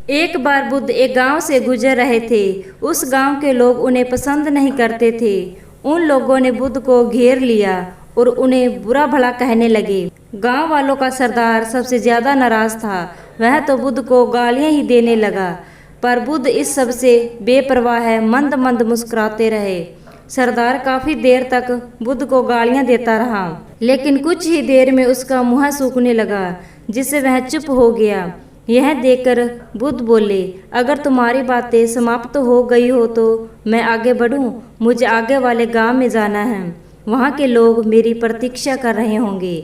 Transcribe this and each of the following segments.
एक बार बुद्ध एक गांव से गुजर रहे थे। उस गांव के लोग उन्हें पसंद नहीं करते थे। उन लोगों ने बुद्ध को घेर लिया और उन्हें बुरा भला कहने लगे। गांव वालों का सरदार सबसे ज्यादा नाराज था। वह तो बुद्ध को गालियां ही देने लगा, पर बुद्ध इस सब से बेपरवाह मंद मंद मुस्कुराते रहे। सरदार काफी देर तक बुद्ध को गालियां देता रहा, लेकिन कुछ ही देर में उसका मुंह सूखने लगा, जिससे वह चुप हो गया। यह देखकर बुद्ध बोले, अगर तुम्हारी बातें समाप्त हो गई हो तो मैं आगे बढ़ूं। मुझे आगे वाले गांव में जाना है, वहां के लोग मेरी प्रतीक्षा कर रहे होंगे।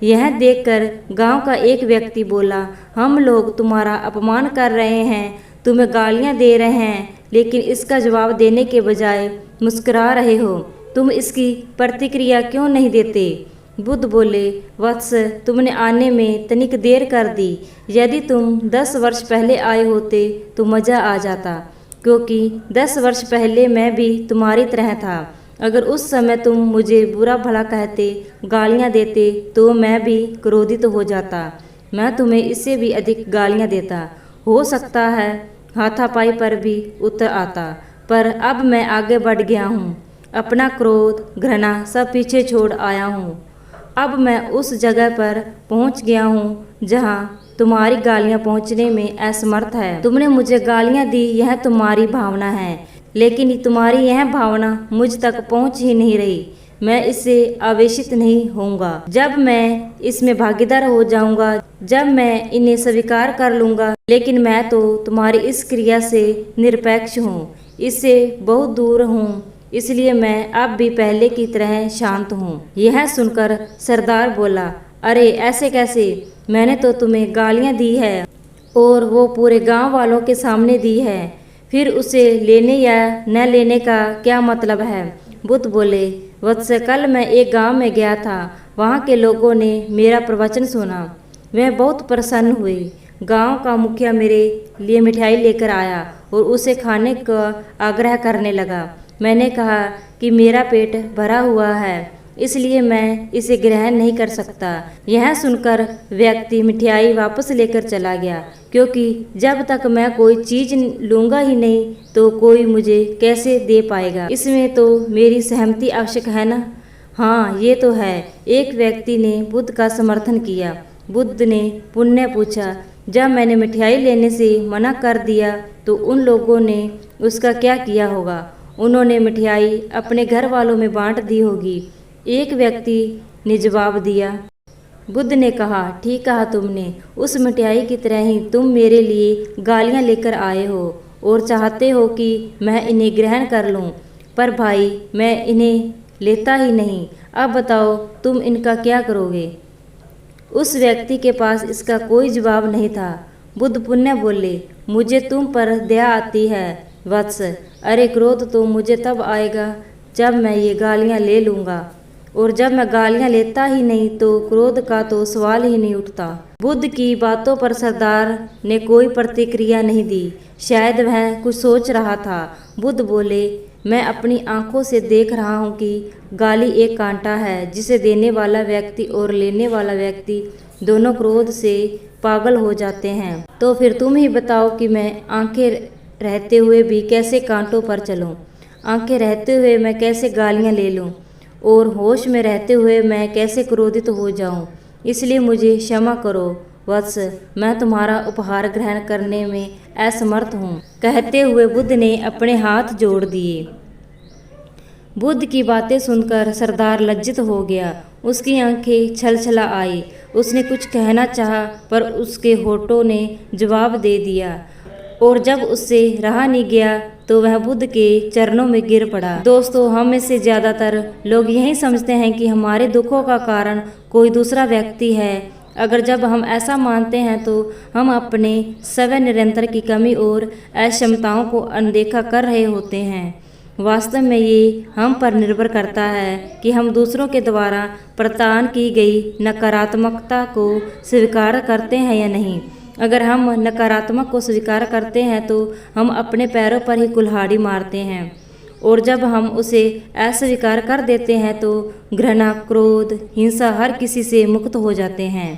यह देखकर गांव का एक व्यक्ति बोला, हम लोग तुम्हारा अपमान कर रहे हैं, तुम्हें गालियां दे रहे हैं, लेकिन इसका जवाब देने के बजाय मुस्कुरा रहे हो। तुम इसकी प्रतिक्रिया क्यों नहीं देते? बुद्ध बोले, वत्स, तुमने आने में तनिक देर कर दी। यदि तुम 10 वर्ष पहले आए होते तो मज़ा आ जाता, क्योंकि 10 वर्ष पहले मैं भी तुम्हारी तरह था। अगर उस समय तुम मुझे बुरा भला कहते, गालियां देते, तो मैं भी क्रोधित हो जाता। मैं तुम्हें इससे भी अधिक गालियां देता। हो सकता है हाथापाई पर भी उतर आता, पर अब मैं आगे बढ़ गया हूँ। अपना क्रोध, घृणा सब पीछे छोड़ आया हूँ। अब मैं उस जगह पर पहुंच गया हूँ जहाँ तुम्हारी गालियाँ पहुँचने में असमर्थ है। तुमने मुझे गालियाँ दी, यह तुम्हारी भावना है, लेकिन तुम्हारी यह भावना मुझ तक पहुँच ही नहीं रही। मैं इससे आवेशित नहीं होऊंगा। जब मैं इसमें भागीदार हो जाऊंगा, जब मैं इन्हें स्वीकार कर लूंगा, लेकिन मैं तो तुम्हारी इस क्रिया से निरपेक्ष हूँ, इससे बहुत दूर हूँ, इसलिए मैं अब भी पहले की तरह शांत हूँ। यह सुनकर सरदार बोला, अरे ऐसे कैसे? मैंने तो तुम्हें गालियाँ दी है और वो पूरे गांव वालों के सामने दी है, फिर उसे लेने या न लेने का क्या मतलब है? बुद्ध बोले, वत्स, कल मैं एक गांव में गया था। वहाँ के लोगों ने मेरा प्रवचन सुना। वह बहुत प्रसन्न हुए। गांव का मुखिया मेरे लिए मिठाई लेकर आया और उसे खाने का आग्रह करने लगा। मैंने कहा कि मेरा पेट भरा हुआ है, इसलिए मैं इसे ग्रहण नहीं कर सकता। यह सुनकर व्यक्ति मिठाई वापस लेकर चला गया, क्योंकि जब तक मैं कोई चीज लूँगा ही नहीं तो कोई मुझे कैसे दे पाएगा। इसमें तो मेरी सहमति आवश्यक है ना? हाँ, ये तो है। एक व्यक्ति ने बुद्ध का समर्थन किया। बुद्ध ने पुनः पूछा, जब मैंने मिठाई लेने से मना कर दिया तो उन लोगों ने उसका क्या किया होगा? उन्होंने मिठाई अपने घर वालों में बांट दी होगी। एक व्यक्ति ने जवाब दिया। बुद्ध ने कहा, ठीक कहा तुमने। उस मिठाई की तरह ही तुम मेरे लिए गालियां लेकर आए हो और चाहते हो कि मैं इन्हें ग्रहण कर लूं, पर भाई मैं इन्हें लेता ही नहीं। अब बताओ तुम इनका क्या करोगे? उस व्यक्ति के पास इसका कोई जवाब नहीं था। बुद्ध पुनः बोले, मुझे तुम पर दया आती है वत्स। अरे क्रोध तो मुझे तब आएगा जब मैं ये गालियाँ ले लूँगा, और जब मैं गालियाँ लेता ही नहीं तो क्रोध का तो सवाल ही नहीं उठता। बुद्ध की बातों पर सरदार ने कोई प्रतिक्रिया नहीं दी। शायद वह कुछ सोच रहा था। बुद्ध बोले, मैं अपनी आंखों से देख रहा हूँ कि गाली एक कांटा है, जिसे देने वाला व्यक्ति और लेने वाला व्यक्ति दोनों क्रोध से पागल हो जाते हैं। तो फिर तुम ही बताओ कि मैं आंखें रहते हुए भी कैसे कांटों पर चलूं? आंखें रहते हुए मैं कैसे गालियां ले लूं? और होश में रहते हुए मैं कैसे क्रोधित हो जाऊं? इसलिए मुझे क्षमा करो वत्स, मैं तुम्हारा उपहार ग्रहण करने में असमर्थ हूँ। कहते हुए बुद्ध ने अपने हाथ जोड़ दिए। बुद्ध की बातें सुनकर सरदार लज्जित हो गया। उसकी आंखें छलछला आई। उसने कुछ कहना चाहा, पर उसके होठों ने जवाब दे दिया, और जब उससे रहा नहीं गया तो वह बुद्ध के चरणों में गिर पड़ा। दोस्तों, हम में से ज़्यादातर लोग यही समझते हैं कि हमारे दुखों का कारण कोई दूसरा व्यक्ति है। अगर जब हम ऐसा मानते हैं तो हम अपने स्वयं निरंतर की कमी और अक्षमताओं को अनदेखा कर रहे होते हैं। वास्तव में ये हम पर निर्भर करता है कि हम दूसरों के द्वारा प्रदान की गई नकारात्मकता को स्वीकार करते हैं या नहीं। अगर हम नकारात्मक को स्वीकार करते हैं तो हम अपने पैरों पर ही कुल्हाड़ी मारते हैं, और जब हम उसे अस्वीकार कर देते हैं तो घृणा, क्रोध, हिंसा हर किसी से मुक्त हो जाते हैं।